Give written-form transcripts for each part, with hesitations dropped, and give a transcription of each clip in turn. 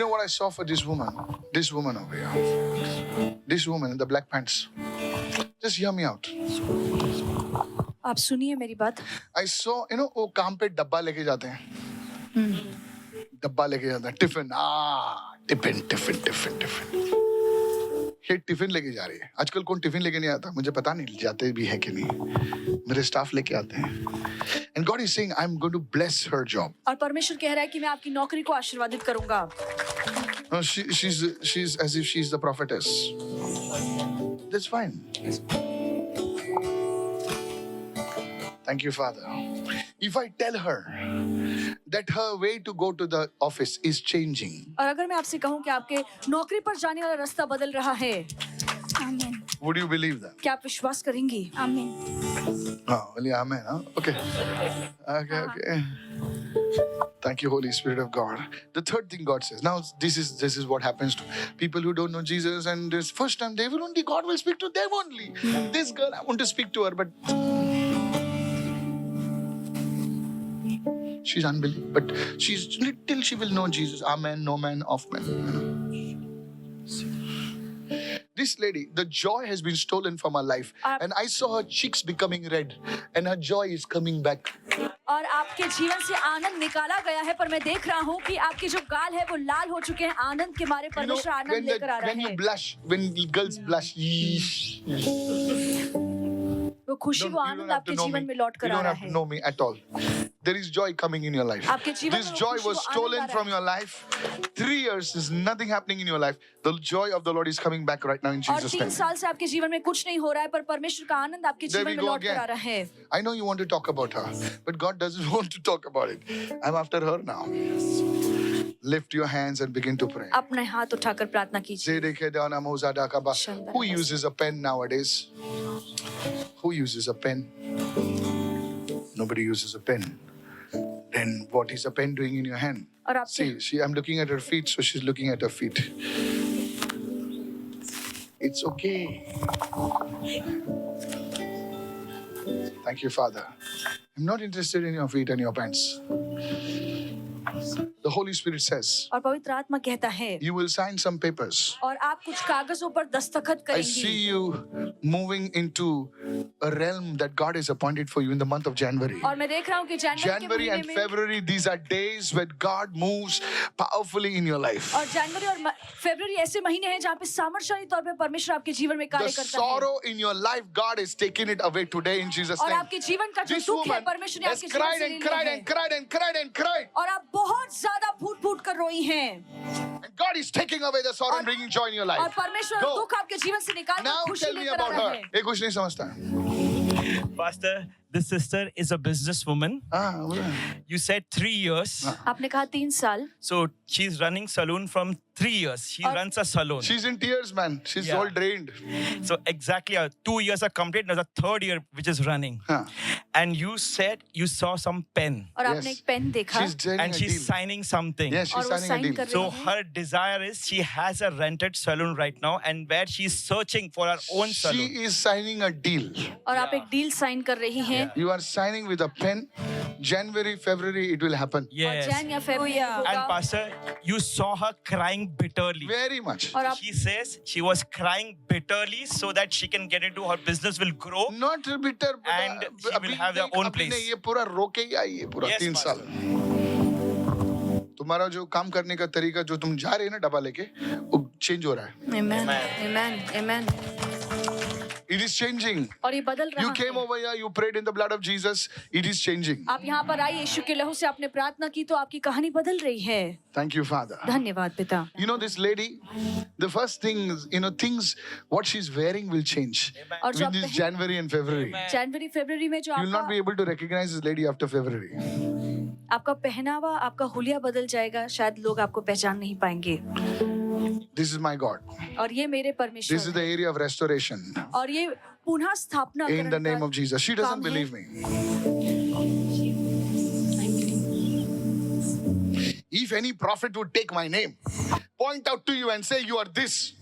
know what I saw for this woman? This woman over here. This woman in the black pants. Just hear me out. आप सुनिए मेरी बात. I saw, वो काम पे डब्बा लेके जाते हैं. डब्बा लेके जाते हैं. टिफिन. ये टिफिन लेके जा रही है. आजकल कौन टिफिन लेके नहीं आता? मुझे पता नहीं जाते भी है कि नहीं. मेरे स्टाफ लेके आते हैं. And God is saying, I'm going to bless her job. और परमेश्वर कह रहा है कि मैं आपकी नौकरी को आशीर्वादित करूंगा. No, she's as if she's the prophetess. That's fine. Thank you, Father. If I tell her that her way to go to the office is changing, और अगर मैं आपसे कहूं कि आपके नौकरी पर जाने वाला रास्ता बदल रहा है, आमीन. would you believe that? क्या आप विश्वास करेंगी? आमीन. Oh, only amen, huh? Okay. Thank you, Holy Spirit of God. The third thing God says. Now, this is what happens to people who don't know Jesus, and this first time God will speak to them only. This girl, I want to speak to her, but she's unbelieving. But till she will know Jesus. Amen, no man, of man. This lady, the joy has been stolen from her life, and I saw her cheeks becoming red, and her joy is coming back. और आपके जीवन से आनंद निकाला गया है, पर मैं देख रहा हूँ कि आपके जो गाल है वो लाल हो चुके हैं. आनंद के मारे परमेश्वर आनंद लेकर आ रहा when you है. blush, when girls blush, वो खुशी, वो आनंद आपके जीवन में लौट you कर आ don't रहा have to है. know me at all. There is joy coming in your life. आपके जीवन This में वो joy खुशी, was वो आनंद stolen आ रहा from है. your life. 3 years is nothing happening in your life. The joy of the Lord is coming back right now in और Jesus' 3 name. साल से आपके जीवन में कुछ नहीं हो रहा है, पर परमेश्वर का आनंद आपके There we जीवन में go लौट कर आ again. रहा है. I know you want to talk about her, but God doesn't want to talk about it. I'm after her now. Lift your hands and begin to pray. अपने हाथ उठाकर प्रार्थना कीजिए. Who uses a pen nowadays? Who uses a pen? Nobody uses a pen. Then what is a pen doing in your hand? और आपके See, I'm looking at her feet, so she's looking at her feet. It's okay. Thank you, Father. I'm not interested in your feet and your pants. The Holy Spirit says, और पवित्र आत्मा कहता है, you will sign some papers. और आप कुछ कागजों पर दस्तखत I see करेंगी. you moving into a realm that God has appointed for you in the month of January. और मैं देख रहा हूँ कि जनवरी के January and महीने में, February, these are days when God moves powerfully in your life. और जनवरी और फरवरी ऐसे महीने हैं जहाँ पे सामर्थ्यशाली तौर पे परमेश्वर आपके जीवन में The कार्य करता है. sorrow in your life, God is taking it away today in Jesus' और name. आपके जीवन का जो This दुख है woman परमेश्वर ने has आपके जीवन cried से and ले cried लिया and है. cried and cried and cried. और आप बहुत ज्यादा फूट कर रोई हैं. And God is taking away the sorrow and bringing joy in your और life. परमेश्वर Go. दुख आपके जीवन से निकाल Now कर खुशी tell me लेकर आ about रहा her. है. एक कुछ नहीं समझता. Pastor, this sister is a businesswoman. बोला. You said 3 years. आपने कहा 3 साल. So she's running salon from 3 years. She runs a salon. She's in tears, man. She's Yeah. all drained. So exactly 2 years are complete. Now the 3rd year which is running. Huh. And you said you saw some pen. और Yes. आपने एक pen देखा. She's signing And a she's deal. signing something. Yes, और she's वो signing a sign deal. कर So रही है. her desire is she has a rented salon right now and where she's searching for her own She salon. is signing a deal. और आप एक deal sign कर रही हैं. You are signing with a pen. January, February, it will happen. और Yes. Jain या फरवरी में And होगा. Pastor, you saw her crying bitterly. Very much. और आप She says she was crying bitterly so that she can get into her business will grow. Not bitter, but And she will have her own place. नहीं, ये पूरा रोके ही आई है पूरा Yes, 3 Pastor. साल. तुम्हारा जो काम करने का तरीका जो तुम जा रहे हैं ना डब्बा लेके वो चेंज हो रहा है. Amen. Amen. Amen. It is changing. और ये बदल रहा You came है. over here, you prayed in the blood of Jesus. It is changing. आप यहाँ पर आए, यीशु के लहू से आपने प्रार्थना की तो आपकी कहानी बदल रही है. Thank you, Father. धन्यवाद पिता. You know this lady, the first thing is, things, what she's wearing will change. और जो With this आप January and February. जनवरी फरवरी में जो You will not be आपका able to recognize this lady after February. आपका पहनावा, आपका हुलिया बदल जाएगा. शायद लोग आपको पहचान नहीं पाएंगे. This is my God. और ये मेरे This is परमेश्वर the हैं. area of restoration. और ये पुनः स्थापना In the करने name का of Jesus. She doesn't काम है. believe me. If any prophet would take my name, point out to you and say you are this,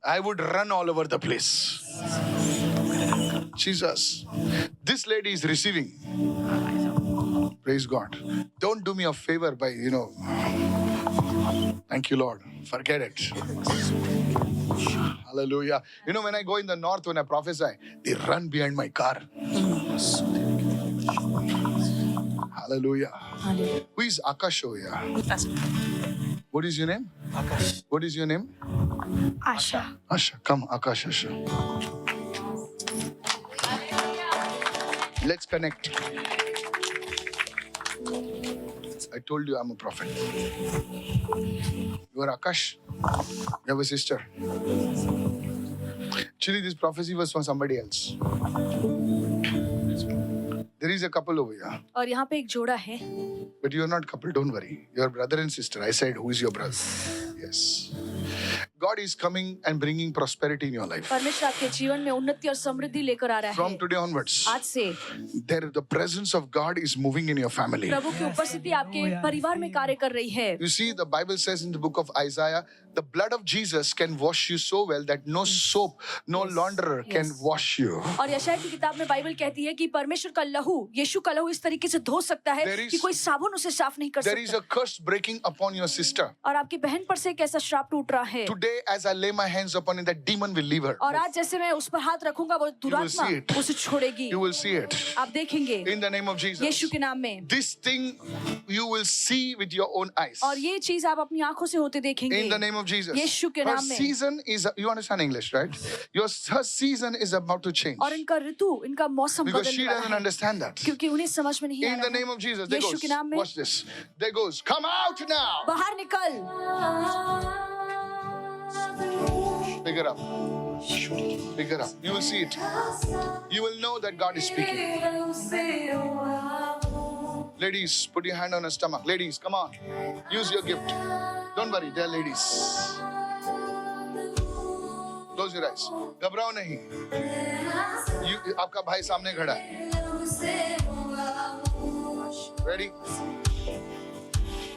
I would run all over the place. Jesus. This lady is receiving. Praise God. Don't do me a favor by, Thank you, Lord. Forget it. Hallelujah. You know, when I go in the north, when I prophesy, they run behind my car. Hallelujah. Who is Akash over here? What is your name? Akash. What is your name? Asha. Asha. Come, Akash, Asha. Let's connect. I told you I'm a prophet. You are Akash. You have a sister. Actually, this prophecy was for somebody else. There is a couple over here. और यहाँ पे एक जोड़ा है. But you are not couple, don't worry. You are brother and sister. I said, who is your brother? Yes. God is coming and bringing prosperity in your life. परमेश्वर आपके जीवन में उन्नति और समृद्धि लेकर आ रहा है. From today onwards, आज से the presence of God is moving in your family. प्रभु की उपस्थिति आपके परिवार में कार्य कर रही है. You see, the Bible says in the book of Isaiah, the blood of Jesus can wash you so well that no soap, no launderer can wash you. और यशायाह की किताब में बाइबल कहती है कि परमेश्वर का लहू, यीशु का लहू इस तरीके से धो सकता है कि कोई साबुन उसे साफ नहीं कर There is सकता. a curse breaking upon your sister. और आपकी बहन पर से एक ऐसा श्राप टूट रहा है. Today, as I lay my hands upon it, that demon will leave her. और आज जैसे मैं उस पर हाथ रखूंगा, वो दुरात्मा उसे छोड़ेगी. You will see it. आप देखेंगे In the name of Jesus. यीशु के नाम में. This thing you will see with your own eyes. और ये चीज आप अपनी आंखों से होते देखेंगे. In the name of Jesus. यीशु के Her नाम में. season is, you understand English, right? Her season is about to change. और इनका ऋतु, इनका मौसम Because she बदलने doesn't वाला है. understand that. क्योंकि उन्हें समझ में नहीं आ In the रहा name है. of Jesus, there Yeshu goes. के नाम में. Watch this. There goes. Come out now. बाहर निकल. Pick it up. Pick it up. You will see it. You will know that God is speaking. Ladies, put your hand on her stomach. Ladies, come on. Use your gift. Don't worry, they are ladies. Close your eyes. घबराओ नहीं. आपका भाई सामने खड़ा है. Ready?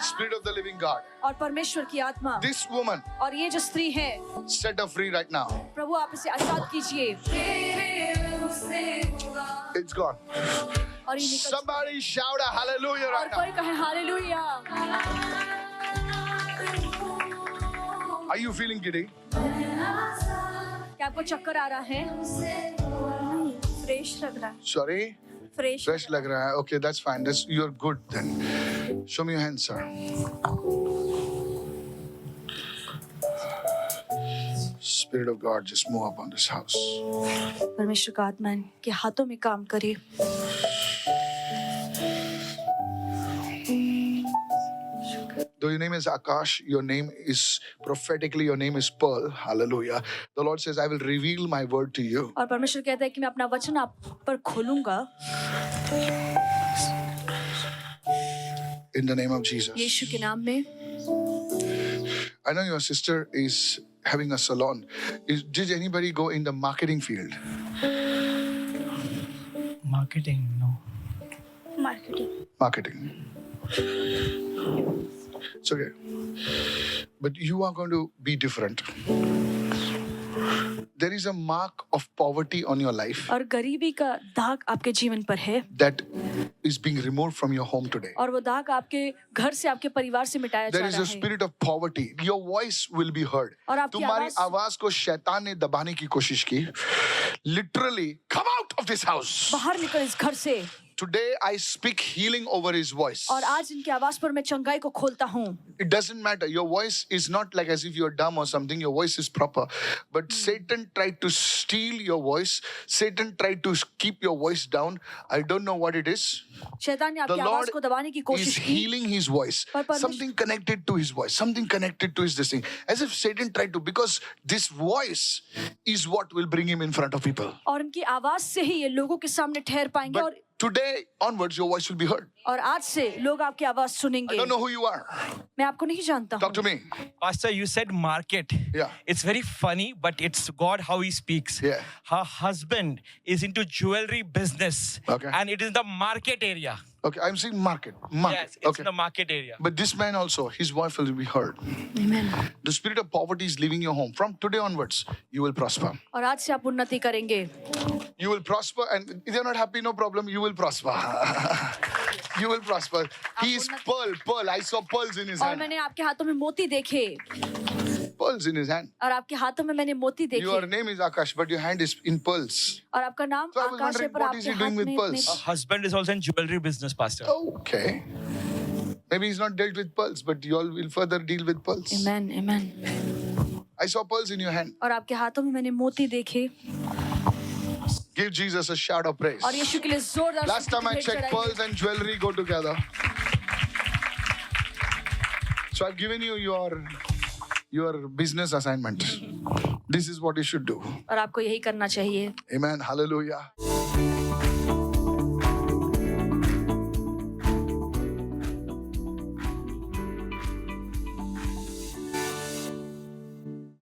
Spirit of the living God. और परमेश्वर की आत्मा. This woman, और ये जो स्त्री है, set her free right now. प्रभु आप इसे आजाद कीजिए. It's gone. और ये निकल. Somebody shout a hallelujah और right now. कोई कहे hallelujah. Are you feeling giddy? क्या आपको चक्कर आ रहा है? फ्रेश लग रहा है. Sorry? Fresh. Fresh lag raha hai. Okay, that's fine. You're good then. Show me your hands, sir. Spirit of God, just move upon this house. परमेश्वर का आत्मा के हाथों में काम करे. Though your name is Akash, your name is prophetically, your name is Pearl. Hallelujah. The Lord says, I will reveal my word to you. और परमेश्वर कहता है कि मैं अपना वचन आप पर खोलूंगा. In the name of Jesus. यीशु के नाम में. I know your sister is having a salon. Did anybody go in the marketing field? Marketing, no. Marketing. It's okay. But you are going to be different. There is a mark of poverty on your life और गरीबी का दाग आपके जीवन पर है. that is being removed from your home today. और वो दाग आपके घर से, आपके परिवार से मिटाया जा There is रहा a है. spirit of poverty. Your voice will be heard. और आपकी तुम्हारी आवाज- आवाज को शैतान ने दबाने की कोशिश की. Literally, come out of this house. बाहर निकल इस घर से. Today I speak healing over his voice. और आज इनकी आवाज पर मैं चंगाई को खोलता हूँ. It doesn't matter. Your voice is not like as if you're dumb or something. Your voice is proper. But Satan tried to steal your voice. Satan tried to keep your voice down. I don't know what it is. शैतान ने The आपकी Lord आवाज को दबाने की is कोशिश की. healing his voice. पर परमेश्वर- Something connected to his voice. Something connected to his this thing. As if Satan tried to, because this voice is what will bring him in front of people. और इनकी आवाज से ही ये लोगों के सामने ठहर पाएंगे. But और today onwards, your voice will be heard. और आज से लोग आपकी आवाज I सुनेंगे. don't know who you are. मैं आपको नहीं जानता Talk to हूँ. me. Pastor, you said market. Yeah. It's very funny, but it's God how he speaks. Yeah. Her husband is into jewelry business. Okay. And it is the market area. Okay, I'm saying market. Market. Yes, it's Okay. the market area. But this man also, his voice will be heard. Amen. The spirit of poverty is leaving your home. From today onwards, you will prosper. और आज से आप उन्नति करेंगे. You will prosper, and if you're not happy, no problem, you will prosper. You will prosper. He is pearl. I saw pearls in his और hand. मैंने आपके हाथों में मोती देखे Pearls in his hand. और आपके हाथों में मैंने मोती Your देखे name is Akash, but your hand is in pearls. और आपका नाम So I was आकाश है wondering, पर what is आपके he doing हाथ with में pearls? इतने Husband is also in jewelry business, Pastor. Okay. Maybe he's not dealt with pearls, but you all will further deal with pearls. Amen, amen. I saw pearls in your hand. और आपके हाथों में मैंने मोती देखे Give Jesus a shout of praise. और यीशु के लिए जोरदार Last time I भेंट checked, चढ़ाइए। pearls and jewelry go together. So I've given you your business assignment. This is what you should do. और आपको यही करना चाहिए Amen. Hallelujah.